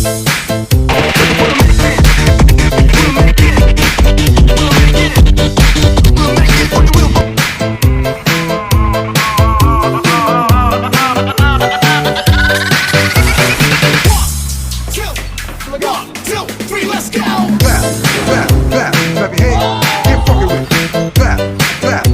Clap, clap, clap your hands. Get funky with it. Clap, clap,